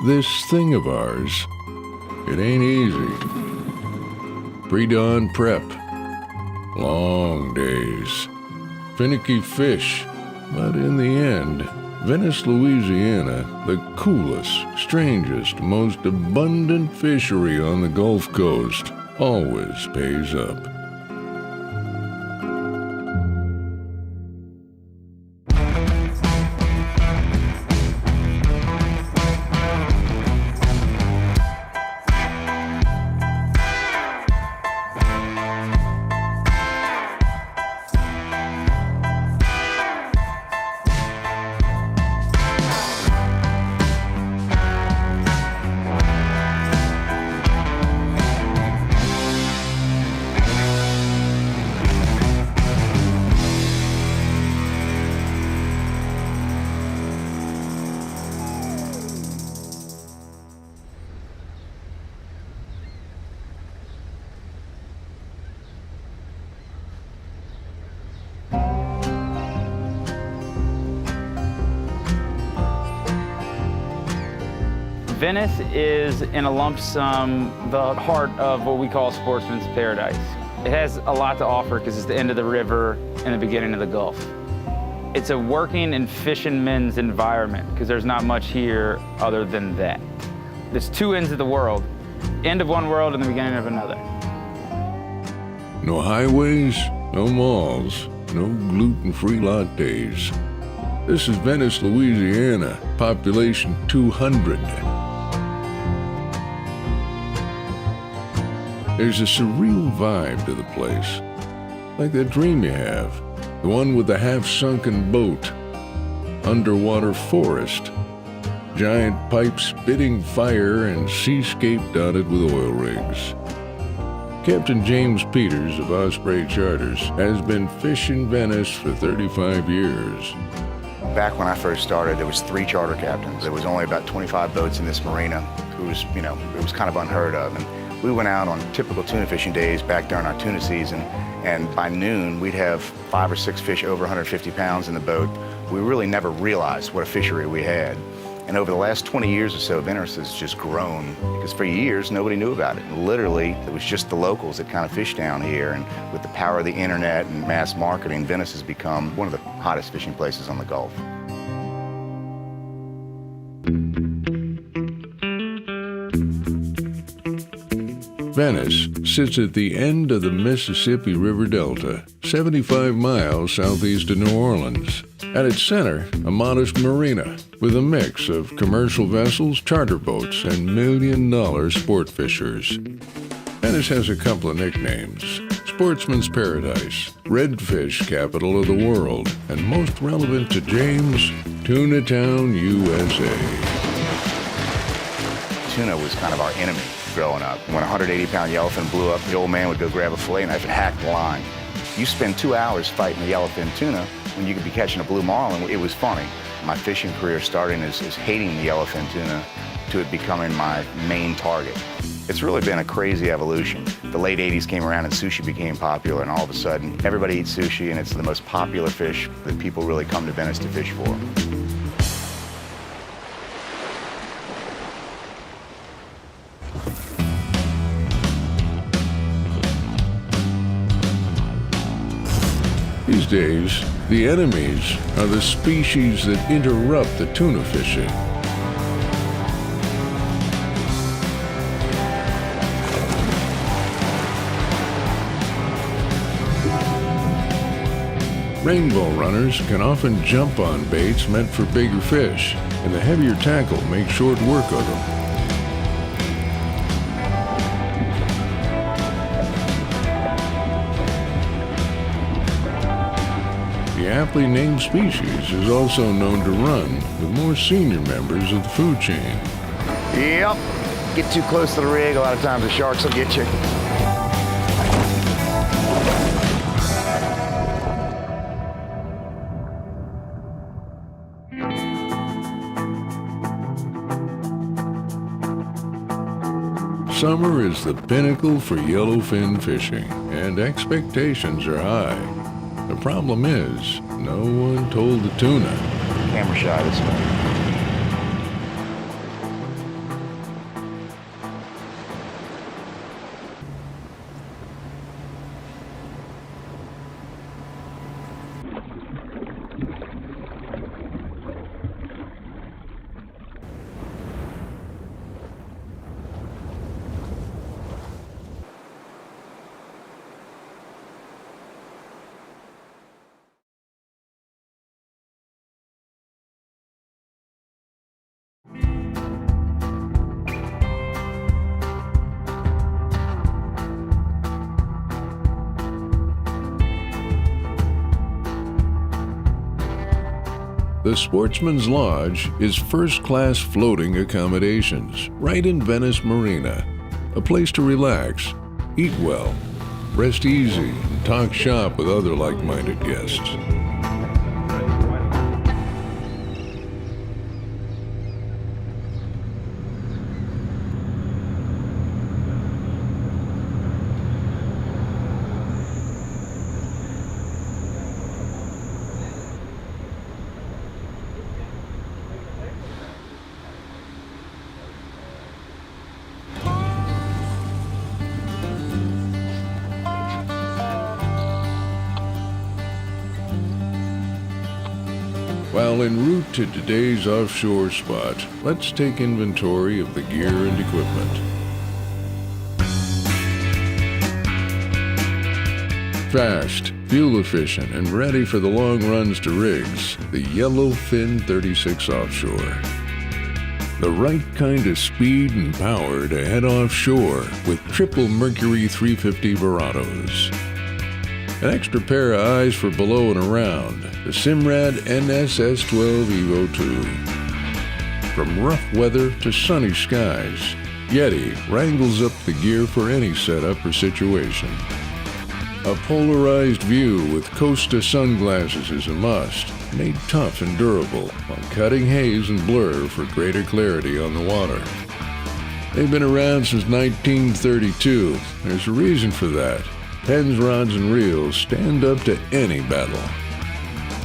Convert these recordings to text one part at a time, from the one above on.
this thing of ours. It ain't easy. Pre-dawn prep, long days, finicky fish, but in the end, Venice, Louisiana, the coolest, strangest, most abundant fishery on the Gulf Coast, always pays up. Venice is, in a lump sum, the heart of what we call sportsman's paradise. It has a lot to offer because it's the end of the river and the beginning of the Gulf. It's a working and fishing men's environment because there's not much here other than that. There's two ends of the world, end of one world and the beginning of another. No highways, no malls, no gluten-free lattes. This is Venice, Louisiana, population 200. There's a surreal vibe to the place, like that dream you have, the one with the half-sunken boat, underwater forest, giant pipes spitting fire and seascape dotted with oil rigs. Captain James Peters of Osprey Charters has been fishing Venice for 35 years. Back when I first started, there was 3 charter captains. There was only about 25 boats in this marina. It was, it was kind of unheard of. And we went out on typical tuna fishing days back during our tuna season, and by noon, we'd have 5 or 6 fish over 150 pounds in the boat. We really never realized what a fishery we had. And over the last 20 years or so, Venice has just grown, because for years, nobody knew about it. And literally, it was just the locals that kind of fished down here, and with the power of the internet and mass marketing, Venice has become one of the hottest fishing places on the Gulf. Venice sits at the end of the Mississippi River Delta, 75 miles southeast of New Orleans. At its center, a modest marina with a mix of commercial vessels, charter boats, and million-dollar sport fishers. Venice has a couple of nicknames: Sportsman's Paradise, Redfish Capital of the World, and most relevant to James, Tuna Town, USA. Tuna was kind of our enemy growing up. When a 180-pound yellowfin blew up, the old man would go grab a fillet knife and hack the line. You spend 2 hours fighting a yellowfin tuna when you could be catching a blue marlin. It was funny. My fishing career starting as hating the yellowfin tuna to it becoming my main target. It's really been a crazy evolution. The late 80s came around and sushi became popular, and all of a sudden everybody eats sushi, and it's the most popular fish that people really come to Venice to fish for. These days, the enemies are the species that interrupt the tuna fishing. Rainbow runners can often jump on baits meant for bigger fish, and the heavier tackle makes short work of them. The aptly named species is also known to run with more senior members of the food chain. Yep. Get too close to the rig, a lot of times the sharks will get you. Summer is the pinnacle for yellowfin fishing, and expectations are high. The problem is, no one told the tuna. Camera shy this The Sportsman's Lodge is first-class floating accommodations right in Venice Marina. A place to relax, eat well, rest easy, and talk shop with other like-minded guests. While en route to today's offshore spot, let's take inventory of the gear and equipment. Fast, fuel efficient, and ready for the long runs to rigs, the Yellowfin 36 Offshore. The right kind of speed and power to head offshore with triple Mercury 350 Verados. An extra pair of eyes for below and around, the Simrad NSS-12 Evo 2. From rough weather to sunny skies, Yeti wrangles up the gear for any setup or situation. A polarized view with Costa sunglasses is a must, made tough and durable while cutting haze and blur for greater clarity on the water. They've been around since 1932. There's a reason for that. Pens, rods, and reels stand up to any battle.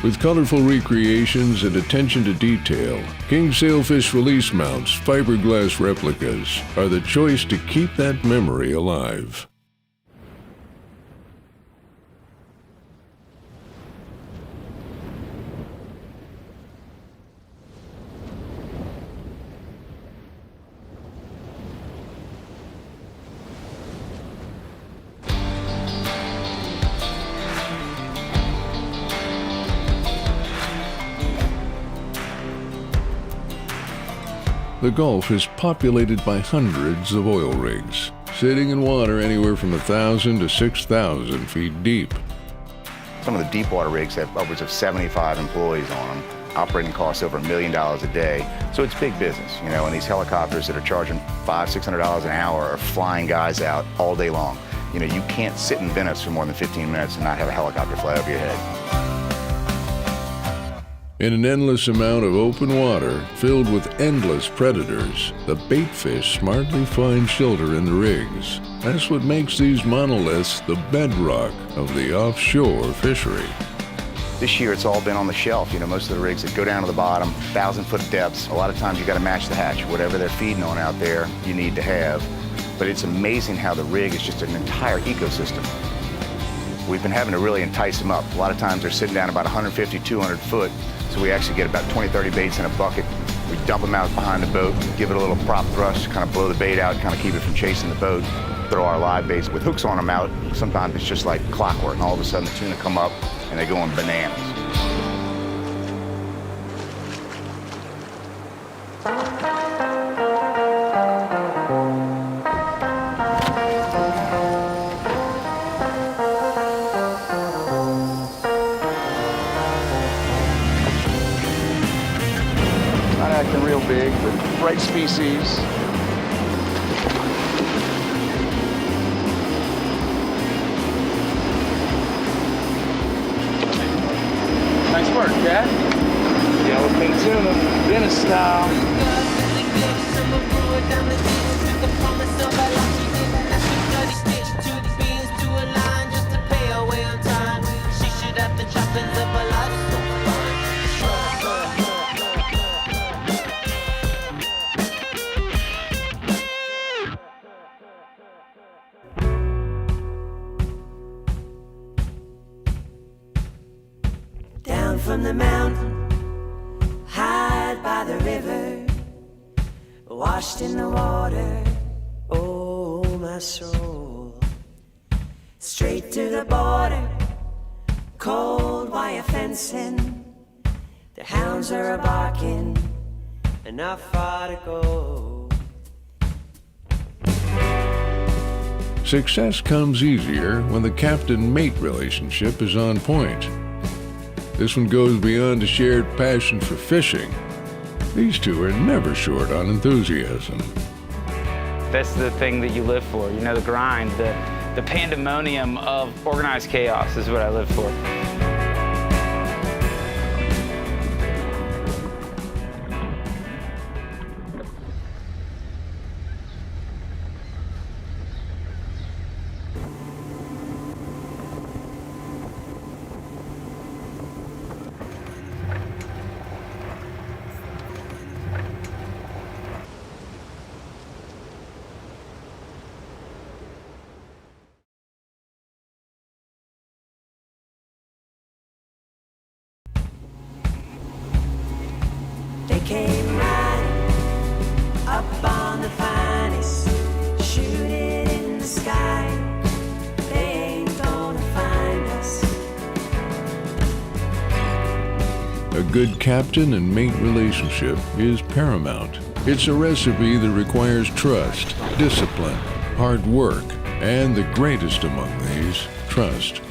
With colorful recreations and attention to detail, King Sailfish release mounts, fiberglass replicas, are the choice to keep that memory alive. The Gulf is populated by hundreds of oil rigs, sitting in water anywhere from 1,000 to 6,000 feet deep. Some of the deep water rigs have upwards of 75 employees on them, operating costs over $1 million a day. So it's big business, you know, and these helicopters that are charging $500–600 an hour are flying guys out all day long. You know, you can't sit in Venice for more than 15 minutes and not have a helicopter fly over your head. In an endless amount of open water filled with endless predators, the bait fish smartly find shelter in the rigs. That's what makes these monoliths the bedrock of the offshore fishery. This year it's all been on the shelf. You know, most of the rigs that go down to the bottom, 1,000-foot depths, a lot of times you got to match the hatch. Whatever they're feeding on out there, you need to have. But it's amazing how the rig is just an entire ecosystem. We've been having to really entice them up. A lot of times they're sitting down about 150, 200 foot. So we actually get about 20–30 baits in a bucket. We dump them out behind the boat, give it a little prop thrust, kind of blow the bait out, kind of keep it from chasing the boat. Throw our live baits with hooks on them out. Sometimes it's just like clockwork, and all of a sudden the tuna come up and they go on bananas. Acting real big, but bright species. Nice work, Cat. Yellowfin tuna, Venice style. Down from the mountain, hide by the river, washed in the water, oh my soul. Straight to the border, cold wire fencing, the hounds are a-barking, and not far to go. Success comes easier when the captain-mate relationship is on point. This one goes beyond a shared passion for fishing. These two are never short on enthusiasm. That's the thing that you live for, you know, the grind, the pandemonium of organized chaos is what I live for. They came riding up on the finest, shoot it in the sky. They ain't gonna find us. A good captain and mate relationship is paramount. It's a recipe that requires trust, discipline, hard work, and the greatest among these, trust.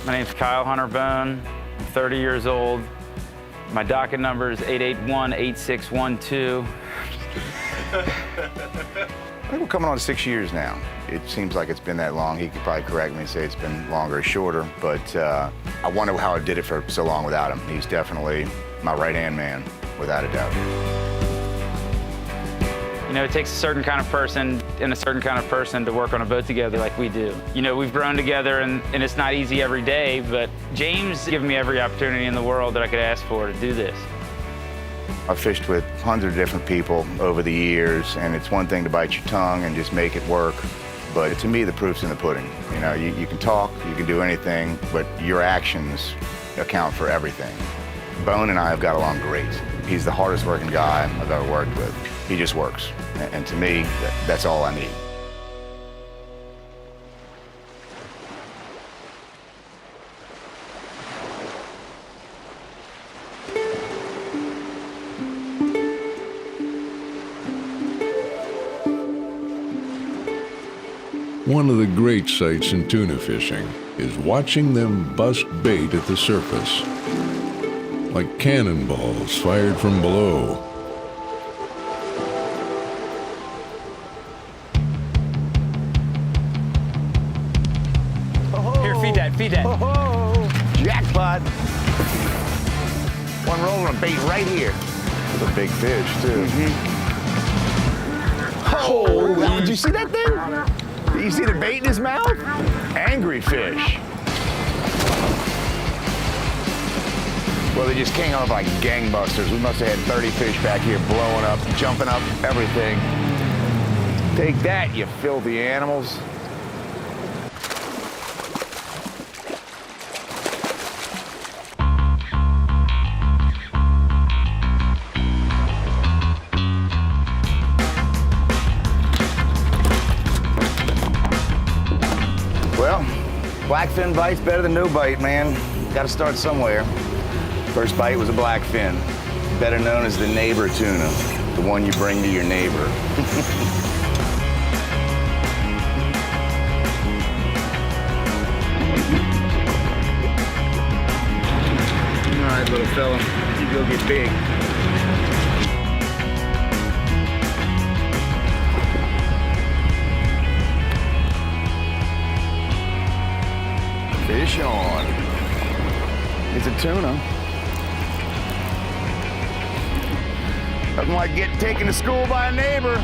My name's Kyle Hunter Bone. I'm 30 years old. My docket number is 881-8612. I think we're coming on 6 years now. It seems like it's been that long. He could probably correct me and say it's been longer or shorter, but I wonder how I did it for so long without him. He's definitely my right-hand man, without a doubt. You know, it takes a certain kind of person and a certain kind of person to work on a boat together like we do. You know, we've grown together and it's not easy every day, but James given me every opportunity in the world that I could ask for to do this. I've fished with hundreds of different people over the years, and it's one thing to bite your tongue and just make it work, but to me, the proof's in the pudding. You know, you can talk, you can do anything, but your actions account for everything. Bone and I have got along great. He's the hardest working guy I've ever worked with. He just works. And to me, that's all I need. One of the great sights in tuna fishing is watching them bust bait at the surface, like cannonballs fired from below. Here, feed that, feed that. Jackpot! One rolling a bait right here. With a big fish, too. Oh, did you see that thing? Did you see the bait in his mouth? Angry fish. Well, they just came off like gangbusters. We must have had 30 fish back here blowing up, jumping up, everything. Take that, you filthy animals. Well, blackfin bite's better than no bite, man. Gotta start somewhere. First bite was a blackfin, better known as the neighbor tuna, the one you bring to your neighbor. All right, little fella, you go get big. Fish on. It's a tuna. Nothing like getting taken to school by a neighbor.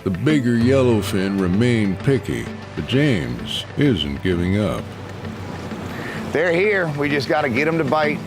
The bigger yellowfin remain picky, but James isn't giving up. They're here. We just got to get them to bite.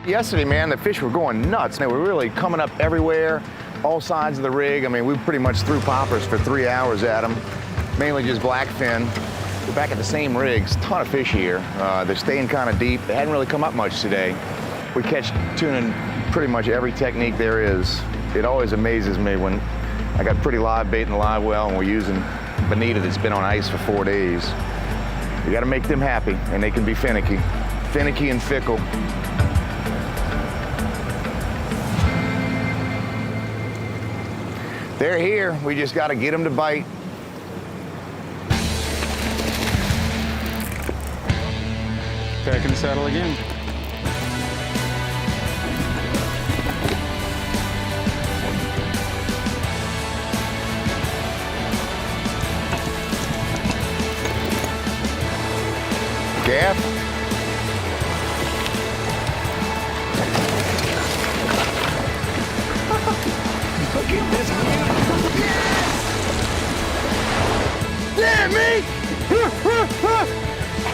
Yesterday, man, the fish were going nuts. They were really coming up everywhere, all sides of the rig. I mean, we pretty much threw poppers for 3 hours at them, mainly just blackfin. We're back at the same rigs, ton of fish here. They're staying kind of deep. They hadn't really come up much today. We catch tuna in pretty much every technique there is. It always amazes me when I got pretty live bait in the live well and we're using bonita that's been on ice for 4 days. You gotta make them happy, and they can be finicky. Finicky and fickle. They're here, we just gotta get them to bite. Back in the saddle again. Gaff. Look at this beautiful. Yes! Yeah, me!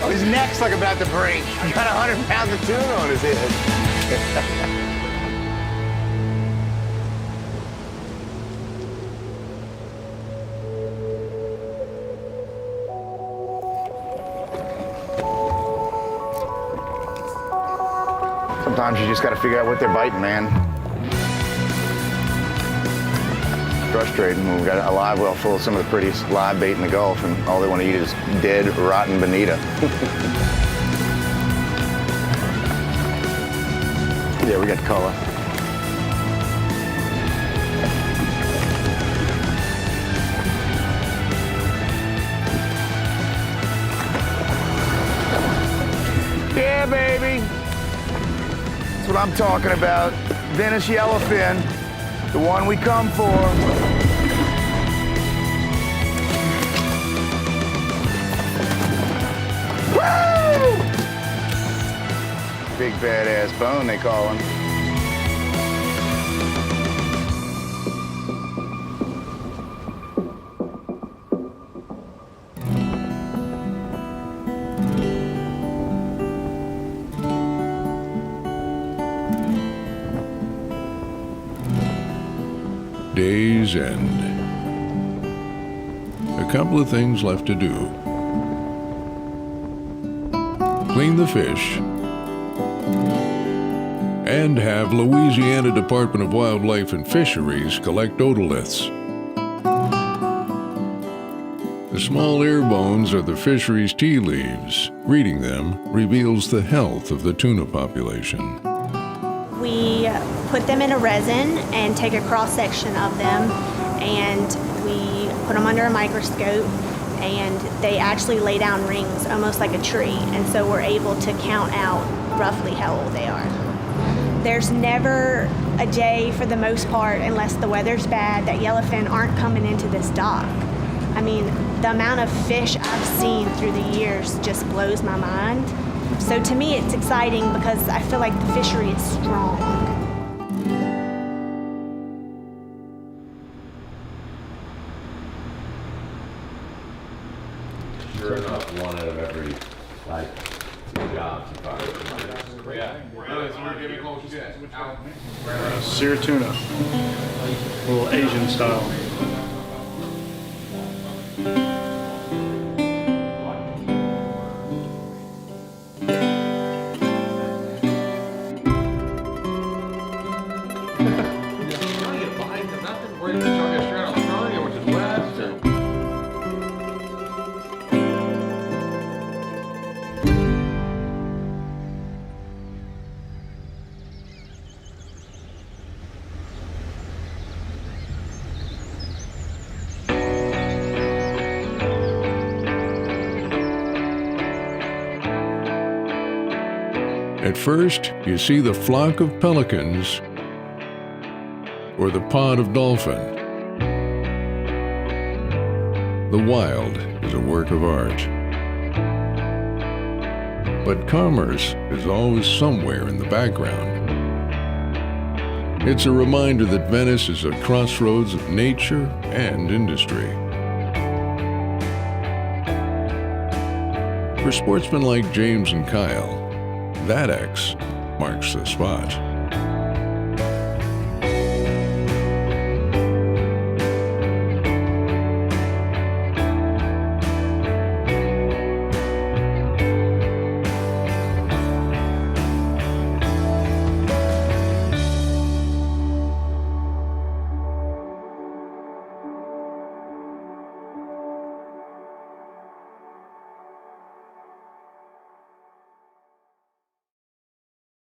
Oh, his neck's like about to break. He got 100 pounds of tuna on his head. Sometimes you just got to figure out what they're biting, man. Frustrating when we got a live well full of some of the prettiest live bait in the Gulf, and all they want to eat is dead, rotten bonita. Yeah, we got color. Yeah, baby. That's what I'm talking about. Venice yellowfin, the one we come for. Woo! Big badass bone, they call him. Day's end. A couple of things left to do. Clean the fish and have Louisiana Department of Wildlife and Fisheries collect otoliths. The small ear bones are the fisheries tea leaves. Reading them reveals the health of the tuna population. We put them in a resin and take a cross-section of them, and we put them under a microscope, and they actually lay down rings almost like a tree, and so we're able to count out roughly how old they are. There's never a day, for the most part, unless the weather's bad, that yellowfin aren't coming into this dock. I mean, the amount of fish I've seen through the years just blows my mind. So to me, it's exciting because I feel like the fishery is strong. Sure enough, one out of every, like, 2 jobs you find. Sear tuna, a little Asian style. At first, you see the flock of pelicans or the pod of dolphin. The wild is a work of art. But commerce is always somewhere in the background. It's a reminder that Venice is a crossroads of nature and industry. For sportsmen like James and Kyle, that X marks the spot.